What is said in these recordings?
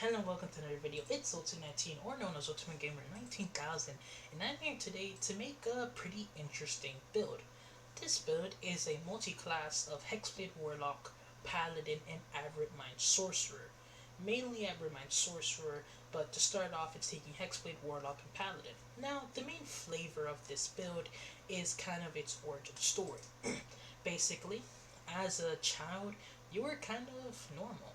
Hello and welcome to another video. It's Ultimate19, or known as Ultimate Gamer 19,000, and I'm here today to make a pretty interesting build. This build is a multi-class of Hexblade Warlock, Paladin, and Aberrant Sorcerer. Mainly Aberrant Sorcerer, but to start off it's taking Hexblade Warlock and Paladin. Now, the main flavor of this build is kind of its origin story. Basically, as a child, you were kind of normal.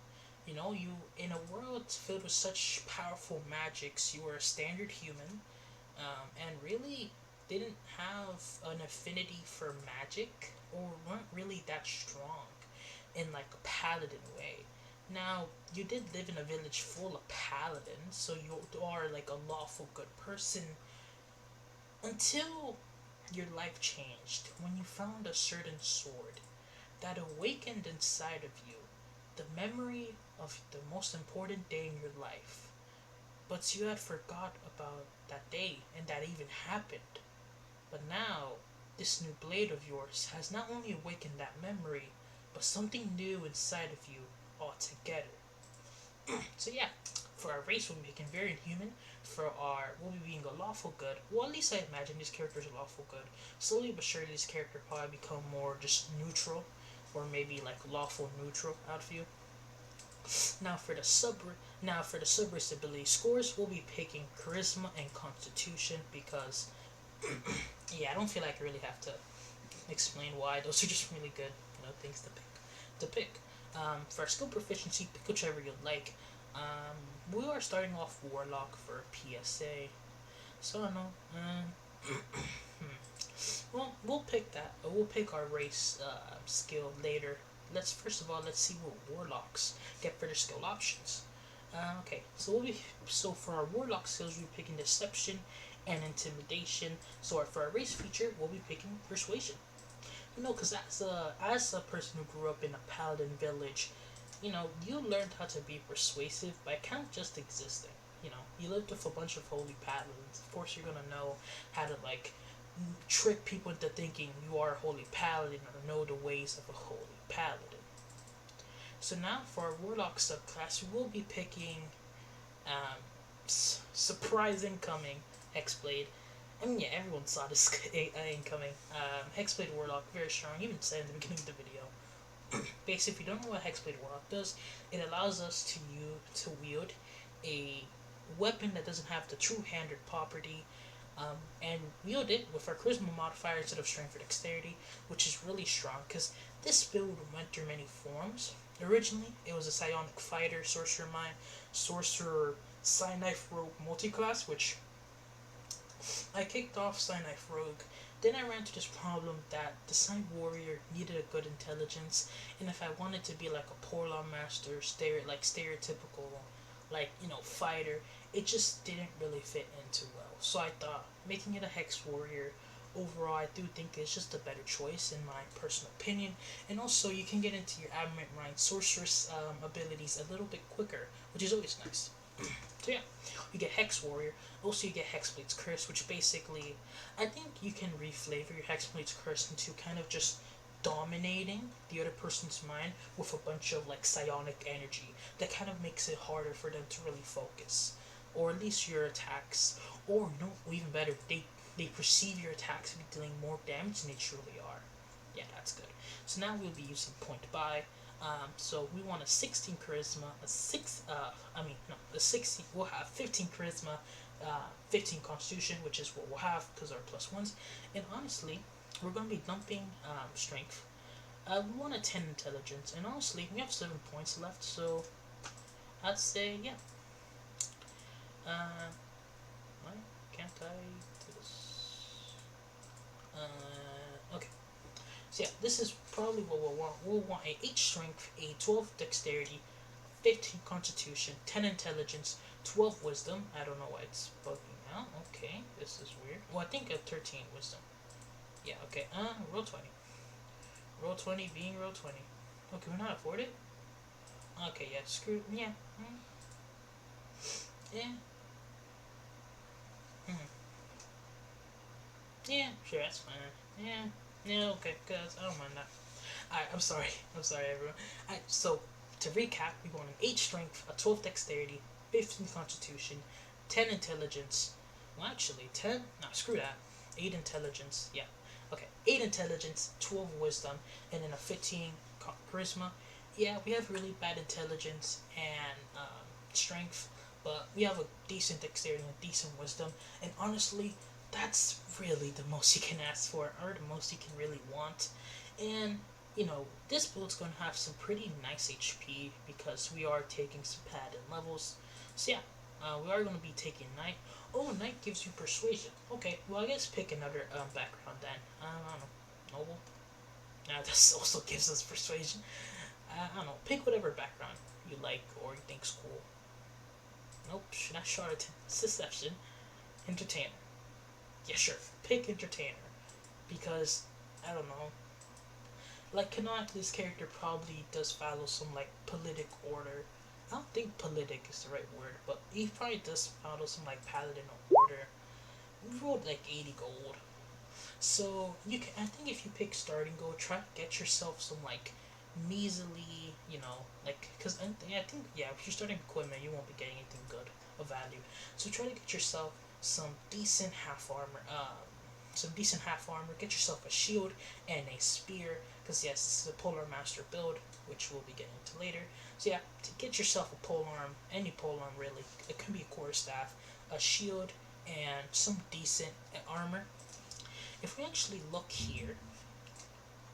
You in a world filled with such powerful magics, you were a standard human, and really didn't have an affinity for magic or weren't really that strong in like a paladin way. Now, you did live in a village full of paladins, so you are like a lawful good person until your life changed when you found a certain sword that awakened inside of you the memory of the most important day in your life. But you had forgot about that day and that even happened. But now, this new blade of yours has not only awakened that memory, but something new inside of you altogether. So yeah, for our race we'll be making very human. We'll be being a lawful good. Well, at least I imagine this character is a lawful good. Slowly but surely this character probably become more just neutral, or maybe like lawful neutral out of you. Now for the sub race ability scores, we'll be picking charisma and constitution because yeah, I don't feel like I really have to explain why. Those are just really good, things to pick. For our skill proficiency, pick whichever you like. We are starting off Warlock for PSA, so I don't know. Well, we'll pick that. We'll pick our race skill later. Let's see what Warlocks get for their skill options. Okay, so for our Warlock skills, we'll be picking Deception and Intimidation. So for our race feature, we'll be picking Persuasion. Because as a person who grew up in a paladin village, you learned how to be persuasive by kind of just existing. You lived with a bunch of holy paladins. Of course, you're gonna know how to like trick people into thinking you are a holy paladin or know the ways of a holy paladin. So now for our warlock subclass, we will be picking surprise incoming Hexblade. I mean, yeah, everyone saw this incoming. Hexblade Warlock, very strong. Even said in the beginning of the video. Basically, if you don't know what Hexblade Warlock does, it allows us to wield a weapon that doesn't have the two-handed property, and wield it with our charisma modifier instead of strength or dexterity, which is really strong because this build went through many forms. Originally, it was a psionic fighter, sorcerer mine, sorcerer, Psi-Knife Rogue multi-class, which I kicked off Psi-Knife Rogue. Then I ran into this problem that the Psi Warrior needed a good intelligence, and if I wanted to be like a Porlaw Master, stereotypical, fighter, it just didn't really fit in too well. So I thought making it a Hex Warrior overall, I do think it's just a better choice in my personal opinion. And also, you can get into your Aberrant Sorceress abilities a little bit quicker, which is always nice. So yeah, you get Hex Warrior. Also, you get Hexblade's Curse, which basically, I think you can reflavor your Hexblade's Curse into kind of just dominating the other person's mind with a bunch of like psionic energy that kind of makes it harder for them to really focus, or at least your attacks, or no, even better, they perceive your attacks to be dealing more damage than they truly are. Yeah, that's good. So now we'll be using point buy. So we want a 16 charisma, a 60. We'll have 15 charisma, 15 constitution, which is what we'll have because our plus ones. And honestly, we're going to be dumping strength. We want a 10 intelligence, and honestly, we have 7 points left, so I'd say yeah. Why can't I do this? Okay. So yeah, this is probably what we'll want. We'll want a 8 strength, a 12 dexterity, 15 constitution, 10 intelligence, 12 wisdom. I don't know why it's bugging out. Okay, this is weird. Well, I think a 13 wisdom. Yeah, okay. Roll 20. Roll 20 being roll 20. Oh, can we not afford it? Okay, yeah, screw. Yeah. Yeah. Yeah, sure, that's fine. Yeah. Yeah, okay, cause I don't mind that. Alright, I'm sorry everyone. Alright, so to recap, we want an 8 strength, a 12 dexterity, 15 Constitution, 10 Intelligence. Well, actually, 10? No, screw that. 8 Intelligence. Yeah. Okay, 8 Intelligence, 12 Wisdom, and then a 15 Charisma. Yeah, we have really bad Intelligence and Strength, but we have a decent Dexterity and a decent Wisdom, and honestly, that's really the most you can ask for, or the most you can really want. And this build's gonna have some pretty nice HP because we are taking some padded levels. So yeah, we are gonna be taking Knight. Oh, Knight gives you Persuasion. Okay, well I guess pick another background then. I don't know, Noble. Nah, this also gives us Persuasion. I don't know. Pick whatever background you like or you think's cool. Nope, not Charlatan. Deception. Entertainer. Yeah, sure. Pick Entertainer because I don't know. Like canonically, this character probably does follow some like politic order. I don't think politic is the right word, but he probably does follow some like paladin order. We rolled like 80 gold, so you can. I think if you pick starting gold, try to get yourself some like measly, like because I think yeah, if you're starting equipment, you won't be getting anything good of value. So try to get yourself some decent half armor. Get yourself a shield and a spear, because yes, this is a Polar Master build, which we'll be getting into later. So yeah, to get yourself a polearm, any polearm really, it can be a quarterstaff, a shield, and some decent armor. If we actually look here,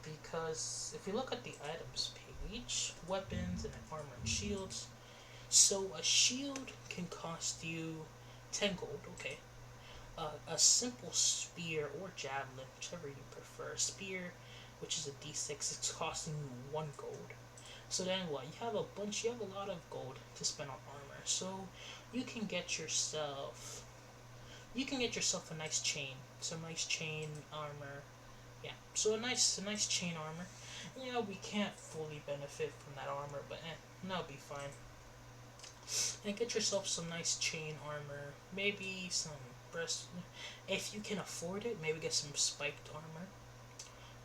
because if we look at the items page, weapons and armor and shields, so a shield can cost you 10 gold, okay. A simple spear or javelin, whichever you prefer. Spear, which is a d6, it's costing you 1 gold. So then what? You have a lot of gold to spend on armor. So you can get yourself a nice chain, some nice chain armor. Yeah, so a nice chain armor. Yeah, we can't fully benefit from that armor, but that'll be fine. And get yourself some nice chain armor, maybe some breast, if you can afford it, maybe get some spiked armor.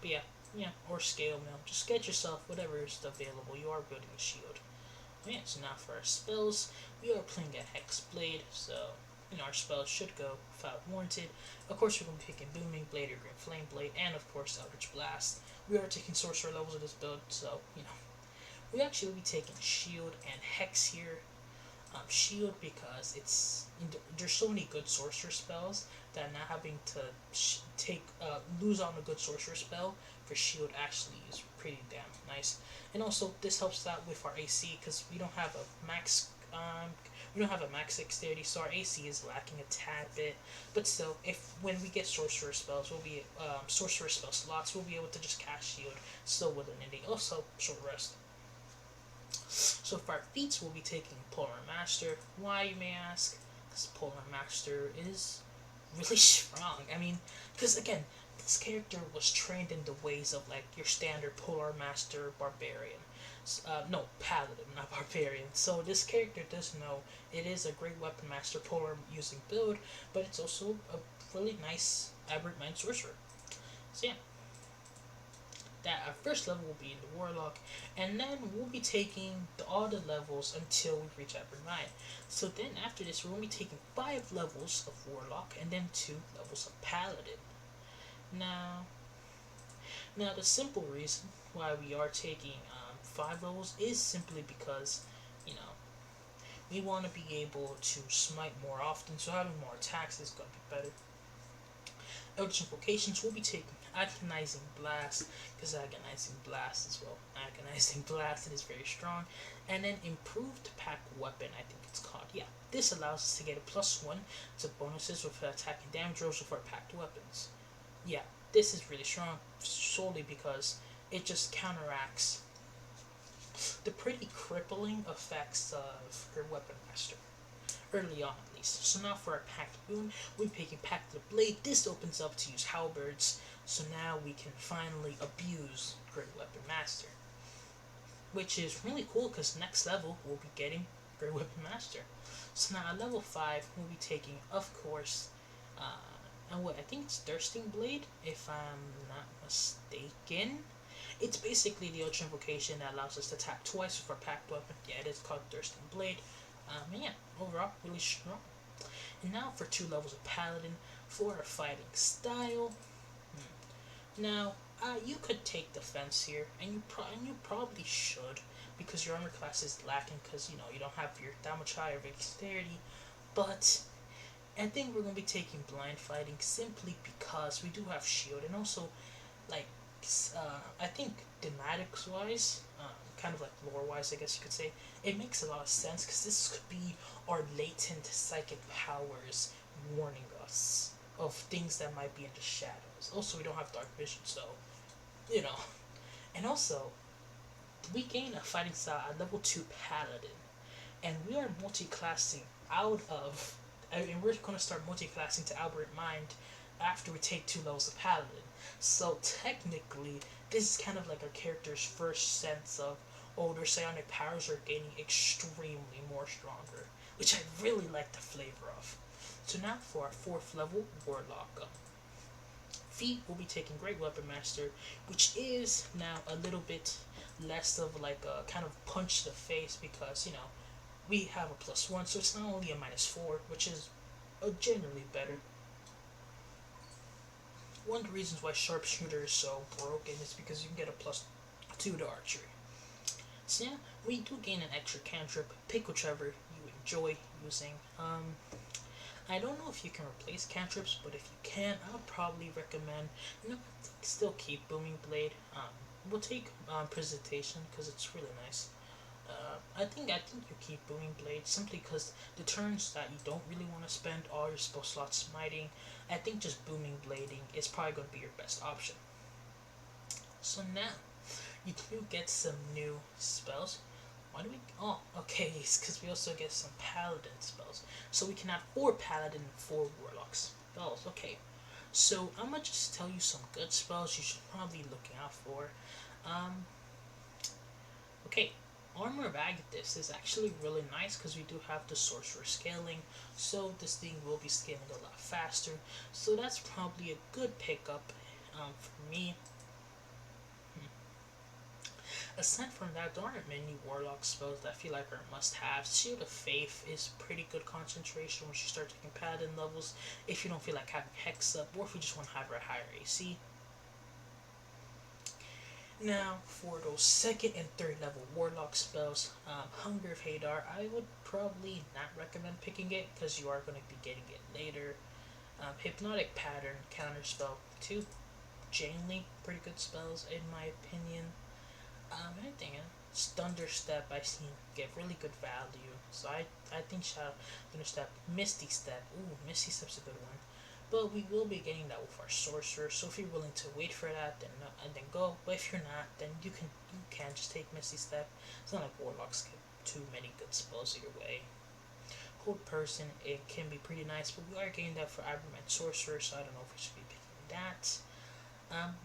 But yeah, or scale mail. Just get yourself whatever is available. You are building a shield. Yeah, so now for our spells, we are playing a Hex Blade, so our spells should go without warranted. Of course, we're going to be picking Booming Blade or Green Flame Blade, and of course, Eldritch Blast. We are taking Sorcerer levels of this build, so we actually will be taking Shield and Hex here. Shield because there's so many good sorcerer spells that not having to lose on a good sorcerer spell for shield actually is pretty damn nice. And also this helps out with our AC because we don't have a max dexterity, so our AC is lacking a tad bit. But still, when we get sorcerer spells, sorcerer spell slots, we'll be able to just cast shield still with immunity. Also short rest. So for our feats, we'll be taking Polar Master. Why, you may ask? Because Polar Master is really strong. I mean, because again, this character was trained in the ways of like your standard Polar Master Barbarian. No, Paladin, not Barbarian. So this character does know it is a great Weapon Master Polar using build, but it's also a really nice Aberrant Mind Sorcerer. So yeah. That our first level will be the Warlock, and then we'll be taking all the levels until we reach Aberrant Mind. So then after this, we're going to be taking 5 levels of Warlock and then 2 levels of Paladin. Now the simple reason why we are taking 5 levels is simply because, we want to be able to smite more often, so having more attacks is going to be better. Eldritch Invocations, we'll be taking Agonizing Blast, because Agonizing Blast as well. Agonizing Blast, it is very strong. And then Improved Pack Weapon, I think it's called. Yeah, this allows us to get a +1 to bonuses with attack and damage rolls with our packed weapons. Yeah, this is really strong, solely because it just counteracts the pretty crippling effects of your Weapon Master. Early on at least. So now for our Packed Boon, we're picking Packed the Blade. This opens up to use halberds, so now we can finally abuse Great Weapon Master. Which is really cool because next level we'll be getting Great Weapon Master. So now at level 5, we'll be taking, of course, I think it's Thirsting Blade, if I'm not mistaken. It's basically the Ultra Invocation that allows us to attack twice with our Packed Weapon. Yeah, it is called Thirsting Blade. And yeah, overall, really strong. And now for 2 levels of Paladin for a fighting style. Now, you could take defense here, and you probably should, because your armor class is lacking, because you don't have your that much higher dexterity. But I think we're gonna be taking blind fighting simply because we do have shield, and also like I think thematics wise, kind of like lore wise, I guess you could say, it makes a lot of sense because this could be our latent psychic powers warning us of things that might be in the shadows. Also, we don't have dark vision, so you know. And also, we gain a fighting style at level 2 paladin, and we are multi-classing out of. And we're gonna start multi-classing to Albert Mind after we take 2 levels of paladin. So technically, this is kind of like our character's first sense of, oh, their psionic powers are getting extremely more stronger, which I really like the flavor of. So now for our 4th level warlock. Feat will be taking Great Weapon Master, which is now a little bit less of like a kind of punch to the face because we have a +1, so it's not only a -4, which is generally better. One of the reasons why Sharpshooter is so broken is because you can get a +2 to archery. So yeah, we do gain an extra cantrip. Pick whichever you enjoy using. I don't know if you can replace cantrips, but if you can, I would probably recommend, still keep Booming Blade. We'll take Presentation because it's really nice. I think you keep Booming Blade simply because the turns that you don't really want to spend all your spell slots smiting, I think just Booming Blading is probably going to be your best option. So now, you do get some new spells. Why do we? Oh, okay, it's because we also get some Paladin spells. So we can have 4 Paladin and 4 Warlock spells. Okay, so I'm gonna just tell you some good spells you should probably be looking out for. Okay, Armor of Agathis is actually really nice because we do have the Sorcerer scaling, so this thing will be scaling a lot faster. So that's probably a good pickup for me. Aside from that, there aren't many Warlock spells that I feel like are must-haves. Shield of Faith is pretty good concentration once you start taking Paladin levels, if you don't feel like having Hex up, or if you just want to have a higher AC. Now, for those 2nd and 3rd level Warlock spells, Hunger of Hadar, I would probably not recommend picking it, because you are going to be getting it later. Hypnotic Pattern, Counterspell, 2 genuinely pretty good spells, in my opinion. Anything else? Thunderstep I've seen get really good value, so I think Thunderstep, Misty Step. Ooh, Misty Step's a good one. But we will be getting that with our Sorcerer, so if you're willing to wait for that, then go. But if you're not, then you can just take Misty Step. It's not like Warlocks get too many good spells either way. Hold Person, it can be pretty nice, but we are getting that for Abermant Sorcerer, so I don't know if we should be picking that.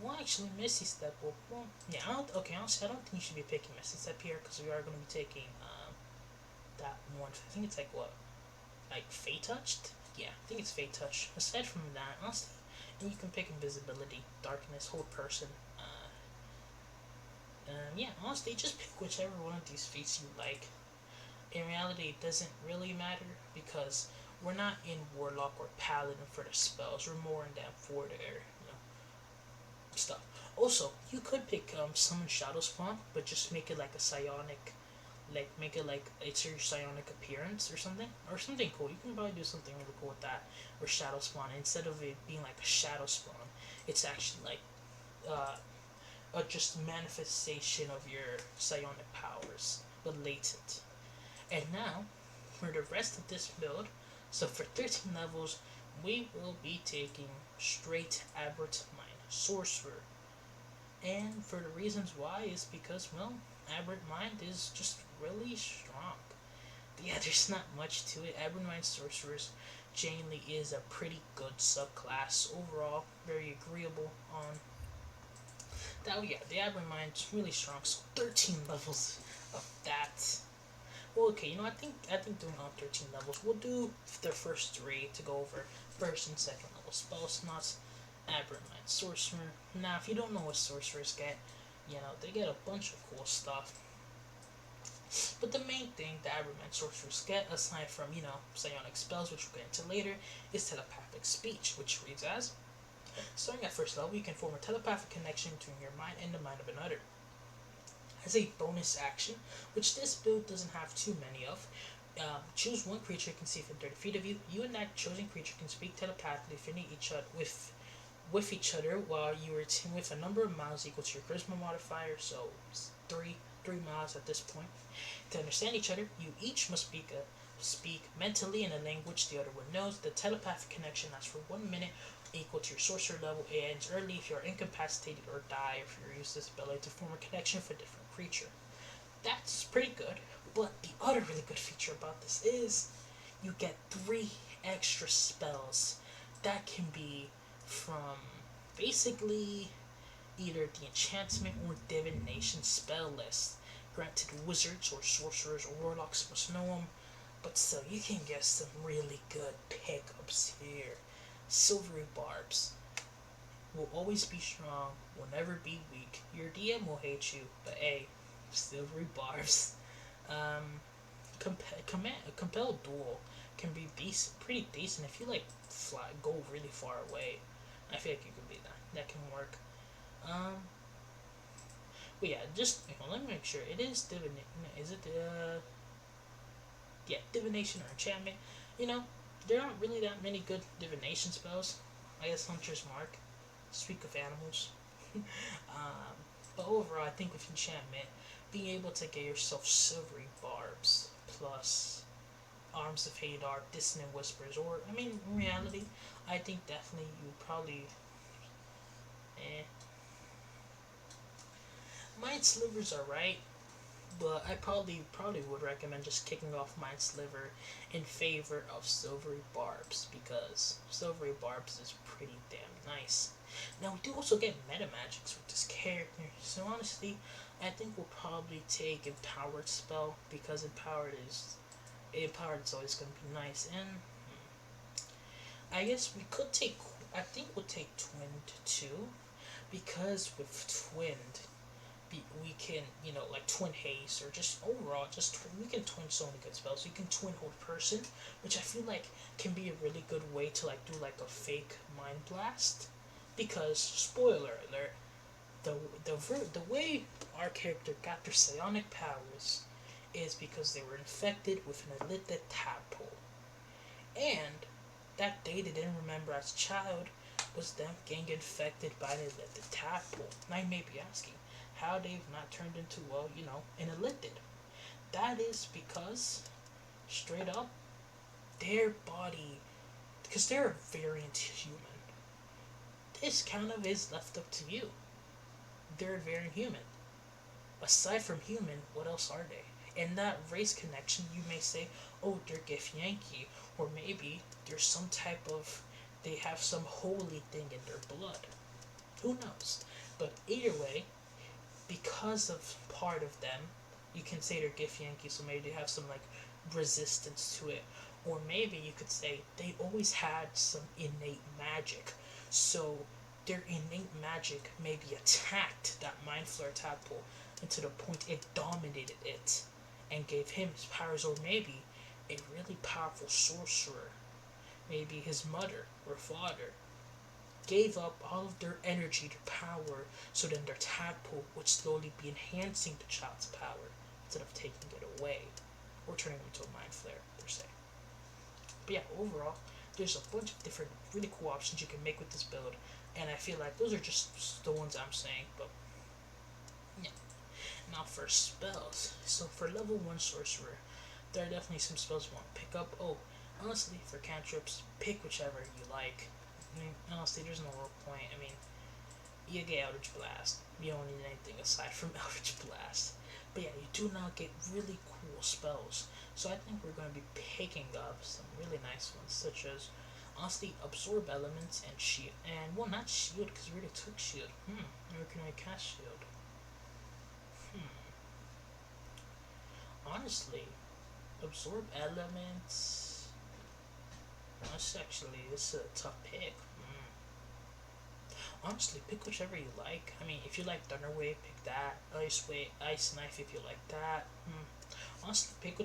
Well, actually, Misty Step will. Well, yeah, honestly, I don't think you should be picking Misty Step here because we are going to be taking that one. I think it's like Fate Touched? Yeah, I think it's Fate Touch. Aside from that, honestly, and you can pick Invisibility, Darkness, Hold Person. Yeah, honestly, just pick whichever one of these feats you like. In reality, it doesn't really matter because we're not in Warlock or Paladin for the spells. We're more in them for their stuff. Also, you could pick Summon Shadow Spawn, but just make it like a psionic, like make it like it's your psionic appearance or something cool. You can probably do something really cool with that, or Shadow Spawn, instead of it being like a Shadow Spawn, it's actually like a just manifestation of your psionic powers, but latent. And now, for the rest of this build, so for 13 levels, we will be taking straight Aberrant Mind Sorcerer. And for the reasons why is because, well, Aberrant Mind is just really strong. Yeah, there's not much to it. Aberrant Mind Sorcerers genuinely is a pretty good subclass overall, very agreeable on that. Yeah, the Aberrant Mind is really strong. So 13 levels of that. Well, okay, I think doing all 13 levels, we'll do the first 3 to go over 1st and 2nd level spells, not Aberrant Mind Sorcerer. Now, if you don't know what sorcerers get, they get a bunch of cool stuff. But the main thing that Aberman sorcerers get, aside from, psionic spells, which we'll get into later, is telepathic speech, which reads as: starting at first level, you can form a telepathic connection between your mind and the mind of another. As a bonus action, which this build doesn't have too many of, choose one creature you can see within 30 feet of you. You and that chosen creature can speak telepathically with each other while you retain with a number of miles equal to your charisma modifier, so three miles at this point. To understand each other, you each must speak mentally in a language the other one knows. The telepathic connection lasts for 1 minute, equal to your sorcerer level. It ends early if you are incapacitated or die if you use this ability to form a connection with a different creature. That's pretty good, but the other really good feature about this is you get 3 extra spells that can be from basically either the enchantment or divination spell list. Granted, wizards or sorcerers or warlocks must know them, but still, you can get some really good pickups here. Silvery Barbs will always be strong, will never be weak. Your DM will hate you, but hey, Silvery Barbs. Compel Duel can be pretty decent if you go really far away. I feel like you can be that. That can work. But yeah, just let me make sure. It is divination. Is it yeah, divination or enchantment? You know, there aren't really that many good divination spells. I guess Hunter's Mark. Speak of animals. But overall, I think with enchantment, being able to get yourself Silvery Barbs plus Arms of Hadar, Dissonant Whispers, or I mean, in reality, I think definitely you probably Mind Slivers are right, but I probably would recommend just kicking off Mind Sliver in favor of Silvery Barbs because Silvery Barbs is pretty damn nice. Now we do also get meta magics with this character, so honestly, I think we'll probably take Empowered Spell because Empowered is always gonna be nice, and I guess we could take. I think we'll take Twinned too, because with Twinned, we can, like Twin Haste, or just overall, we can twin so many good spells. You can twin Hold Person, which I feel like can be a really good way to do a fake Mind Blast, because spoiler alert, the way our character got their psionic powers is because they were infected with an elite tadpole, and that they didn't remember as a child was them getting infected by an elite tadpole. Now you may be asking, how they've not turned into, an elliptid. That is because, straight up, their body, because they're a variant human, this kind of is left up to you. They're a variant human. Aside from human, what else are they? In that race connection, you may say, oh, they're Githyanki, or maybe there's some type of, they have some holy thing in their blood. Who knows? But either way, because of part of them, you can say they're Githyanki, so maybe they have some resistance to it, or maybe you could say they always had some innate magic, so their innate magic maybe attacked that Mind Flare tadpole, and to the point it dominated it and gave him his powers, or maybe a really powerful sorcerer, maybe his mother or father, gave up all of their energy, their power, so then their tadpole would slowly be enhancing the child's power instead of taking it away or turning him into a Mind Flare, per se. But yeah, overall, there's a bunch of different really cool options you can make with this build, and I feel like those are just the ones I'm saying, but yeah. Now for spells. So for level 1 sorcerer, there are definitely some spells you want to pick up. Oh, honestly, for cantrips, pick whichever you like. I mean, honestly, there's no real point. I mean, you get Eldritch Blast. You don't need anything aside from Eldritch Blast. But yeah, you do now get really cool spells. So I think we're going to be picking up some really nice ones, such as, honestly, Absorb Elements and Shield. And, well, not Shield, because we already took Shield. Where can I cast Shield? Honestly, Absorb Elements. This is a tough pick. Honestly, pick whichever you like. I mean, if you like Thunderwave, pick that. Ice Knife if you like that. Honestly, pick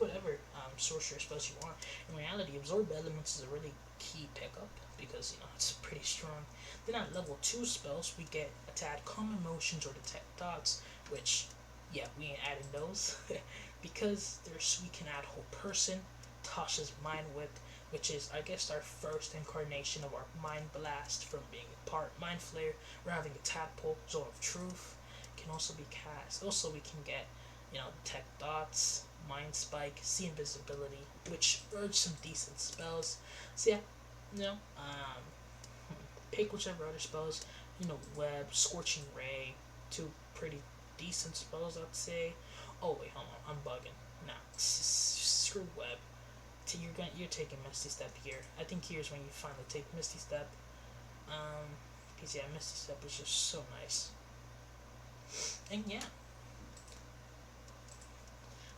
whatever sorcerer spells you want. In reality, absorb elements is a really key pickup because it's pretty strong. Then at level 2 spells, we get to add calm emotions or detect thoughts, which yeah, we ain't adding those because there's we can add whole person, Tasha's mind whip, which is I guess our first incarnation of our mind blast from being part mind flare. We're having a tadpole, zone of truth, can also be cast. Also, we can get detect thoughts, mind spike, see invisibility, which are some decent spells. So yeah, you know, um, pick whichever other spells. Web, scorching ray, two pretty decent spells, I'd say. Oh wait, hold on, I'm bugging. Nah, screw web. You're taking Misty Step here. I think here's when you finally take Misty Step. Because yeah, Misty Step is just so nice. And yeah,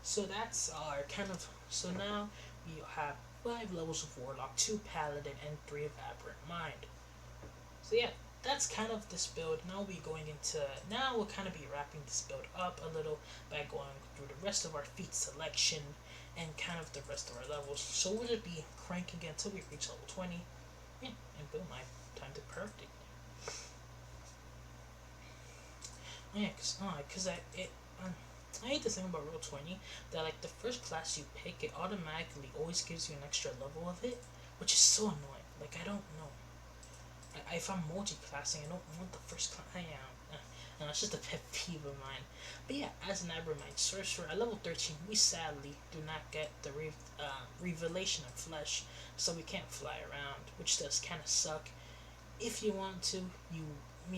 so that's our kind of. So now we have 5 levels of Warlock, 2 Paladin, and 3 of Aberrant Mind. So yeah, that's kind of this build. Now we'll kind of be wrapping this build up a little by going through the rest of our feat selection and kind of the rest of our levels. So we'll just be cranking until we reach level 20. Yeah, and boom, my time to perfect. Yeah, cause I hate this thing about Roll20 that like the first class you pick, it automatically always gives you an extra level of it, which is so annoying. Like I don't know. If I'm multi-classing, I don't want the first class. I am. And it's just a pet peeve of mine. But yeah, as an Abermind Sorcerer, at level 13, we sadly do not get the Revelation of Flesh, so we can't fly around, which does kind of suck. If you want to, no,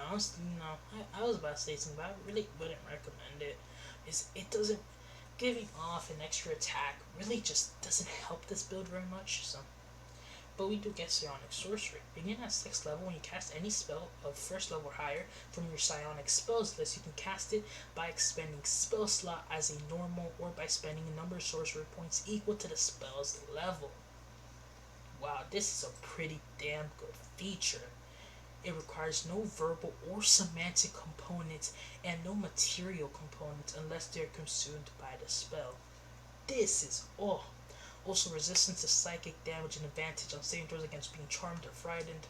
I was about to say something, but I really wouldn't recommend it. It doesn't, giving off an extra attack really just doesn't help this build very much, so. But we do get Psionic Sorcery. Begin at 6th level. When you cast any spell of 1st level or higher from your Psionic spells list, you can cast it by expending spell slot as a normal or by spending a number of sorcery points equal to the spell's level. Wow, this is a pretty damn good feature. It requires no verbal or semantic components and no material components unless they're consumed by the spell. This is also resistance to psychic damage and advantage on saving throws against being charmed or frightened.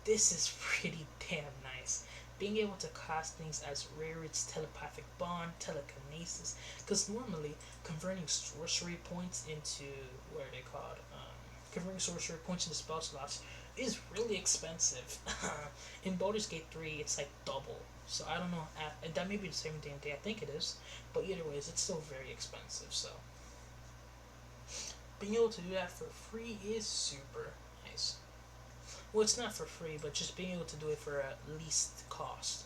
This is pretty damn nice. Being able to cast things as Rarid's telepathic bond, telekinesis, because normally converting sorcery points into what are they called? Converting sorcery points into spell slots is really expensive. In Baldur's Gate 3, it's like double. So I don't know, that may be the same damn day. I think it is, but either ways, it's still very expensive. So being able to do that for free is super nice. Well, it's not for free, but just being able to do it for at least cost.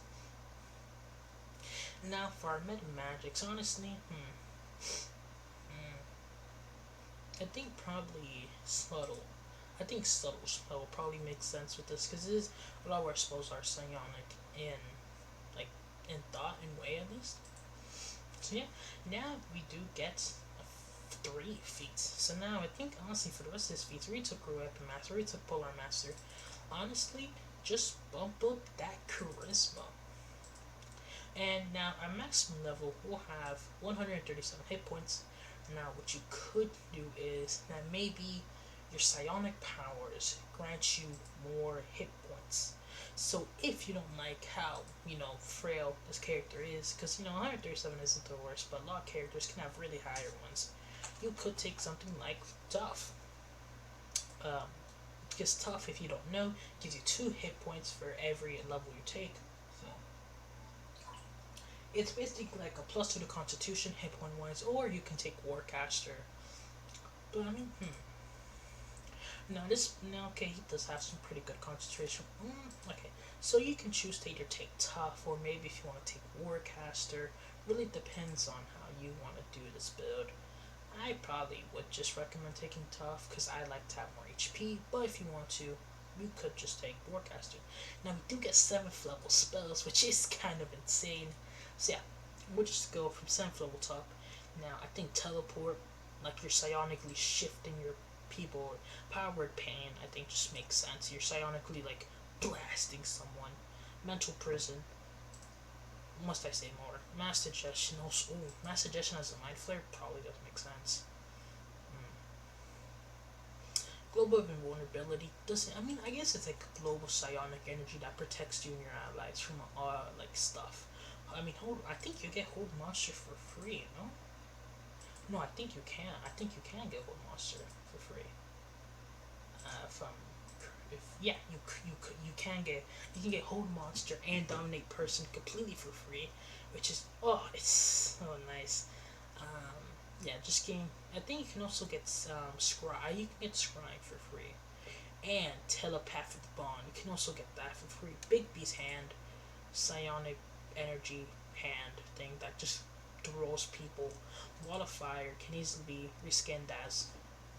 Now for our meta magics, honestly, I think probably subtle. I think subtle spell will probably make sense with this because a lot of our spells are psionic in thought and way at least. So yeah, now we do get 3 feats. So now I think honestly for the rest of this feats, we took Weapon Master, we took Polar Master. Honestly, just bump up that charisma. And now our maximum level will have 137 hit points. Now what you could do is that maybe your psionic powers grant you more hit points. So if you don't like how, frail this character is, because, 137 isn't the worst, but a lot of characters can have really higher ones. You could take something like Tough. Because Tough, if you don't know, gives you 2 hit points for every level you take. So it's basically like a +2 to Constitution hit point wise, or you can take Warcaster. But I mean, okay, he does have some pretty good concentration. Okay, so you can choose to either take Tough, or maybe if you want to take Warcaster. Really depends on how you want to do this build. I probably would just recommend taking Tough because I like to have more HP, but if you want to, you could just take Warcaster. Now we do get 7th level spells, which is kind of insane. So yeah, we'll just go from 7th level top. Now I think Teleport, like you're psionically shifting your people, Powered Pain, I think just makes sense. You're psionically like blasting someone. Mental Prison, must I say more? Mass Suggestion also. Ooh, Mass Suggestion as a Mind Flare probably doesn't make sense. Hmm. Global Invulnerability doesn't. I mean, I guess it's like global psionic energy that protects you and your allies from like stuff. I mean, hold. I think you get Hold Monster for free. No, no, I think you can. I think you can get Hold Monster for free. From if yeah, you can get Hold Monster and Dominate Person completely for free, which is it's so nice. Yeah, just game. I think you can also get Scry. You can get Scrying for free, and Telepathic Bond. You can also get that for free. Big Beast Hand, Psionic Energy Hand thing that just throws people. Wall of Fire can easily be reskinned as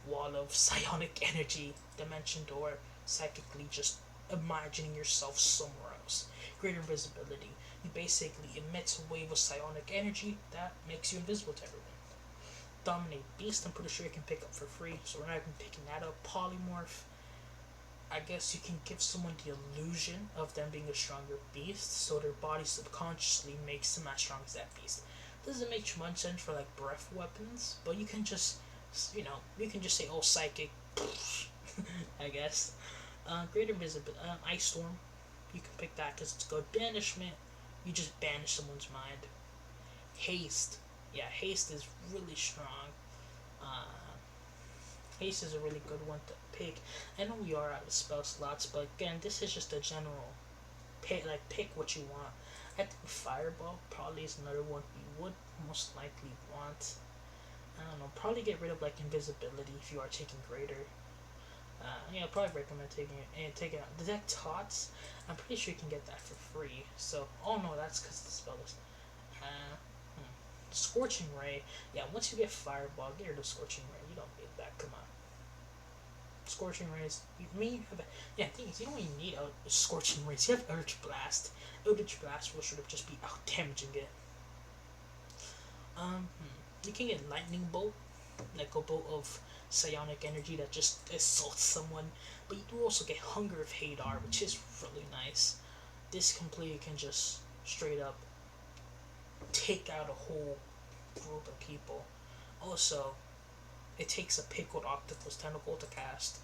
Wall of Psionic Energy, Dimension Door, psychically just imagining yourself somewhere else. Greater Invisibility. You basically emit a wave of psionic energy that makes you invisible to everyone. Dominate Beast, I'm pretty sure you can pick up for free, so we're not even picking that up. Polymorph, I guess you can give someone the illusion of them being a stronger beast, so their body subconsciously makes them as strong as that beast. Doesn't make too much sense for like breath weapons, but you can just, you can just say, oh, psychic, I guess. Greater Visibility, Ice Storm, you can pick that because it's good. Banishment, you just banish someone's mind. Haste, yeah, Haste is really strong. Uh, Haste is a really good one to pick. I know we are out of spell slots, but again, this is just a general pick what you want. I think Fireball probably is another one we would most likely want. I don't know, probably get rid of like invisibility if you are taking greater. Yeah, I'll probably recommend taking it and taking out Detect Tots. I'm pretty sure you can get that for free. So, oh no, that's because the spell is. Uh, Scorching Ray. Yeah, once you get Fireball, get rid of Scorching Ray. You don't need that. Come on. Scorching Rays. You mean have a, yeah, thing is, you don't even need a Scorching Rays. You have Eldritch Blast. Eldritch Blast will sort of just be out damaging it. You can get Lightning Bolt, like a bolt of psionic energy that just assaults someone. But you do also get Hunger of Hadar, which is really nice. This completely can just straight up take out a whole group of people. Also, it takes a pickled octopus tentacle to cast.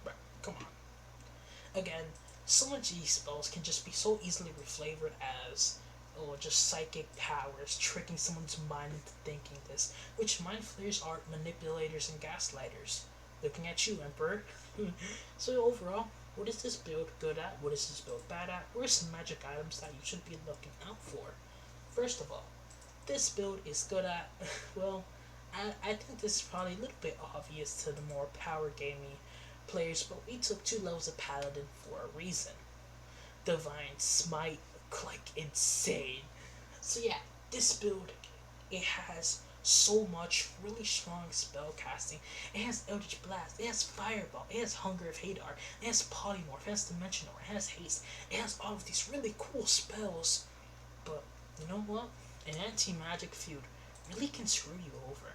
But come on. Again, so much of these spells can just be so easily reflavored as just psychic powers, tricking someone's mind into thinking this, which mind flayers are manipulators and gaslighters. Looking at you, Emperor. So overall, what is this build good at? What is this build bad at? What are some magic items that you should be looking out for? First of all, this build is good at, well, I think this is probably a little bit obvious to the more power gaming players, but we took 2 levels of Paladin for a reason. Divine Smite, like insane. So yeah, this build, it has so much really strong spell casting. It has Eldritch Blast, it has Fireball, it has Hunger of Hadar, it has Polymorph, it has Dimension Door, it has Haste, it has all of these really cool spells. But you know what? An anti-magic feud really can screw you over.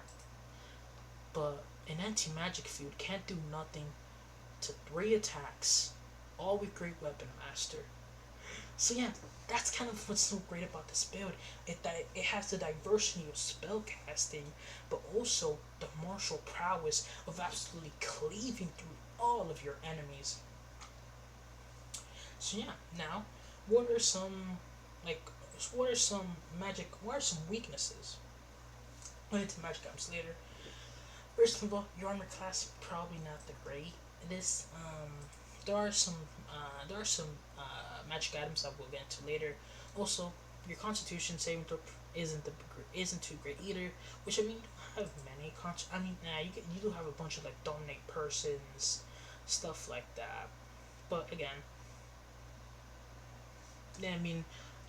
But an anti-magic feud can't do nothing to 3 attacks, all with Great Weapon Master. So yeah, that's kind of what's so great about this build. It has the diversity of spell casting, but also the martial prowess of absolutely cleaving through all of your enemies. So yeah, now what are some like what are some weaknesses? We'll get to magic items later. First of all, your armor class probably not the great. It is there are some magic items that we'll get into later. Also, your Constitution saving throw isn't too great either. Which I mean, you don't have many you do have a bunch of like dominate persons, stuff like that. But again, yeah, I mean,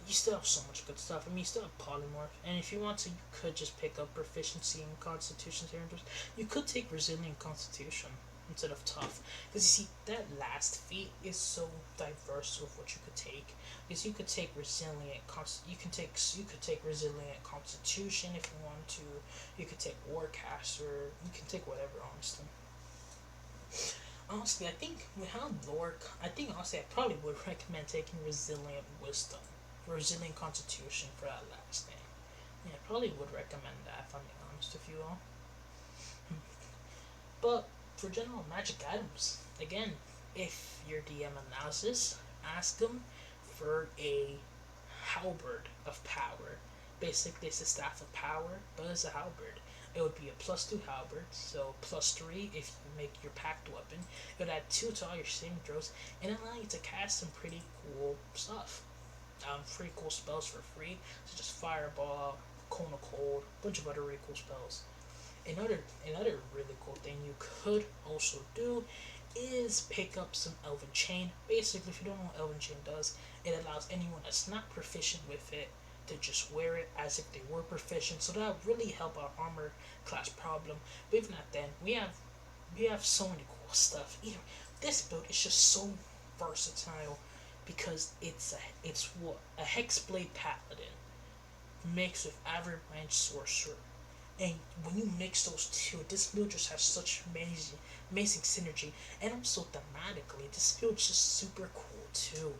you still have so much good stuff. I mean, you still have polymorph, and if you want to, you could just pick up proficiency in Constitution characters. You could take resilient Constitution instead of tough, because you see that last feat is so diverse with what you could take. Because you could take you could take resilient Constitution if you want to. You could take Warcaster. You can take whatever, honestly. Honestly, I think with how lore, I think honestly I probably would recommend taking Resilient Wisdom resilient constitution for that last thing. Yeah, I probably would recommend that if I'm being honest with you all. But for general magic items, again, if your DM allows this, ask them for a halberd of power. Basically, it's a staff of power, but it's a halberd. It would be a +2 halberd, so +3 if you make your packed weapon. It would add 2 to all your saving throws, and allow you to cast some pretty cool stuff. Pretty cool spells for free, such as Fireball, Cone of Cold, a bunch of other really cool spells. Another really cool thing you could also do is pick up some Elven Chain. Basically, if you don't know what Elven Chain does, it allows anyone that's not proficient with it to just wear it as if they were proficient. So that would really help our armor class problem. But even at then, we have so many cool stuff. Even this build is just so versatile because it's what a Hexblade Paladin mixed with Average Sorcerer. And when you mix those two, this build just has such amazing synergy. And also thematically, this build's just super cool too.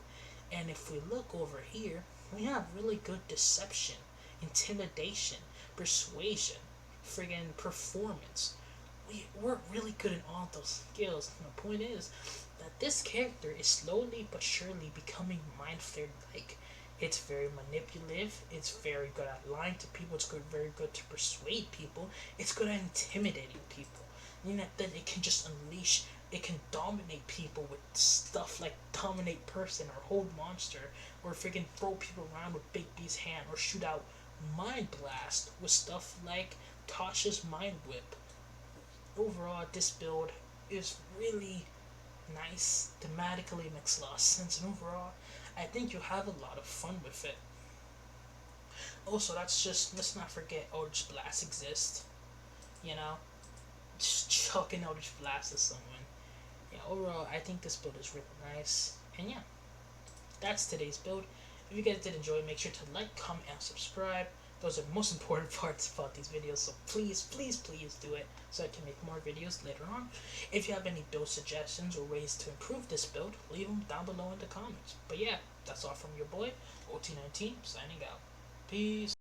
And if we look over here, we have really good deception, intimidation, persuasion, friggin' performance. We're really good in all those skills. And the point is that this character is slowly but surely becoming Mind Flayer like. It's very manipulative. It's very good at lying to people. It's very good to persuade people. It's good at intimidating people. You know, then it can just unleash. It can dominate people with stuff like dominate person or hold monster, or freaking throw people around with Big B's hand, or shoot out Mind Blast with stuff like Tasha's Mind Whip. Overall, this build is really nice. Thematically makes a lot of sense, and overall, I think you'll have a lot of fun with it. Also, let's not forget Eldritch Blast exists. You know, just chucking Eldritch Blast at someone. Yeah, overall, I think this build is really nice. And yeah, that's today's build. If you guys did enjoy, make sure to like, comment, and subscribe. Those are the most important parts about these videos, so please do it so I can make more videos later on. If you have any build suggestions or ways to improve this build, leave them down below in the comments. But yeah, that's all from your boy, OT19, signing out. Peace.